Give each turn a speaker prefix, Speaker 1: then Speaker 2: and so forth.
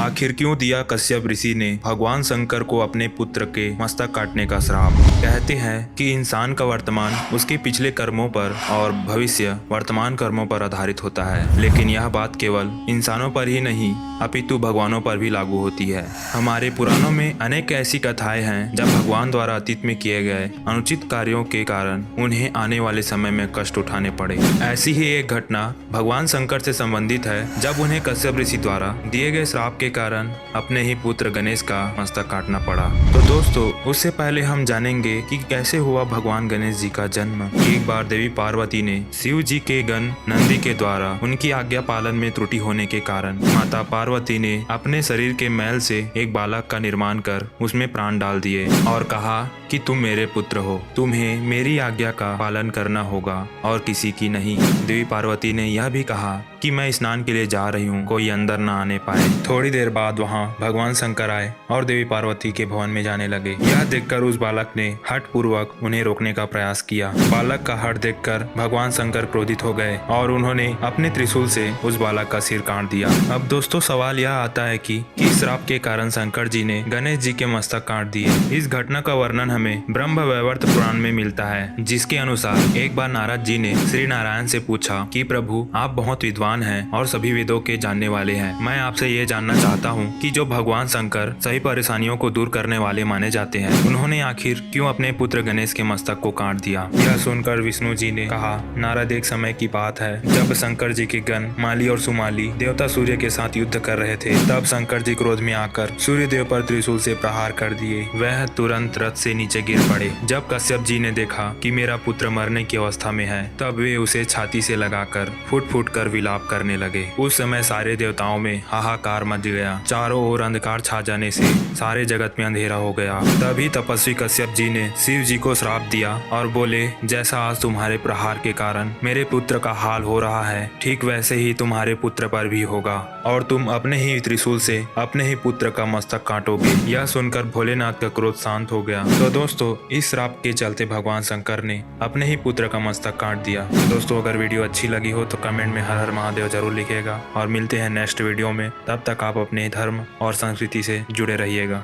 Speaker 1: आखिर क्यों दिया कश्यप ऋषि ने भगवान शंकर को अपने पुत्र के मस्तक काटने का श्राप। कहते हैं कि इंसान का वर्तमान उसके पिछले कर्मों पर और भविष्य वर्तमान कर्मों पर आधारित होता है, लेकिन यह बात केवल इंसानों पर ही नहीं अपितु भगवानों पर भी लागू होती है। हमारे पुराणों में अनेक ऐसी कथाएं हैं जब भगवान द्वारा अतीत में किए गए अनुचित कार्यों के कारण उन्हें आने वाले समय में कष्ट उठाने पड़े। ऐसी ही एक घटना भगवान शंकर से संबंधित है, जब उन्हें कश्यप ऋषि द्वारा दिए गए श्राप के कारण अपने ही पुत्र गणेश का मस्तक काटना पड़ा। तो दोस्तों, उससे पहले हम जानेंगे कि कैसे हुआ भगवान गणेश जी का जन्म। एक बार देवी पार्वती ने शिव जी के गण नंदी के द्वारा उनकी आज्ञा पालन में त्रुटि होने के कारण माता पार्वती ने अपने शरीर के मैल से एक बालक का निर्माण कर उसमें प्राण डाल दिए और कहा कि तुम मेरे पुत्र हो, तुम्हें मेरी आज्ञा का पालन करना होगा और किसी की नहीं। देवी पार्वती ने यह भी कहा कि मैं स्नान के लिए जा रही हूँ, कोई अंदर न आने पाए। थोड़ी देर बाद वहाँ भगवान शंकर आए और देवी पार्वती के भवन में जाने लगे। यह देखकर उस बालक ने हठ पूर्वक उन्हें रोकने का प्रयास किया। बालक का हठ देखकर भगवान शंकर क्रोधित हो गए और उन्होंने अपने त्रिशूल से उस बालक का सिर काट दिया। अब दोस्तों, सवाल यह आता है कि किस श्राप के कारण शंकर जी ने गणेश जी के मस्तक काट दिए। इस घटना का वर्णन हमें ब्रह्म वैवर्त पुराण में मिलता है, जिसके अनुसार एक बार नारद जी ने श्री नारायण से पूछा कि प्रभु, आप बहुत विद्वान हैं और सभी वेदों के जानने वाले हैं। मैं आपसे ये जानना चाहता हूँ कि जो भगवान शंकर सभी परेशानियों को दूर करने वाले माने जाते हैं, उन्होंने आखिर क्यों अपने पुत्र गणेश के मस्तक को काट दिया। यह सुनकर विष्णु जी ने कहा, नारद, एक समय की बात है जब शंकर जी के गण माली और सुमाली देवता सूर्य के साथ युद्ध कर रहे थे। तब शंकर जी क्रोध में आकर सूर्य देव पर त्रिशूल से प्रहार कर दिए। वह तुरंत रथ से नीचे गिर पड़े। जब कश्यप जी ने देखा कि मेरा पुत्र मरने की अवस्था में है, तब वे उसे छाती से लगाकर फुट फुट कर विलाप करने लगे। उस समय सारे देवताओं में हाहाकार मच गया। चारों ओर अंधकार छा जाने से सारे जगत में अंधेरा हो गया। तभी तपस्वी कश्यप जी ने शिव जी को श्राप दिया और बोले, जैसा आज तुम्हारे प्रहार के कारण मेरे पुत्र का हाल हो रहा है, ठीक वैसे ही तुम्हारे पुत्र पर भी होगा और तुम अपने ही त्रिशूल से अपने ही पुत्र का मस्तक काटोगे। यह सुनकर भोलेनाथ का क्रोध शांत हो गया। तो दोस्तों, इस श्राप के चलते भगवान शंकर ने अपने ही पुत्र का मस्तक काट दिया। दोस्तों, अगर वीडियो अच्छी लगी हो तो कमेंट में हर हर महादेव जरूर लिखिएगा और मिलते हैं नेक्स्ट वीडियो में। तब तक आप अपने धर्म और संस्कृति से जुड़े रहिएगा।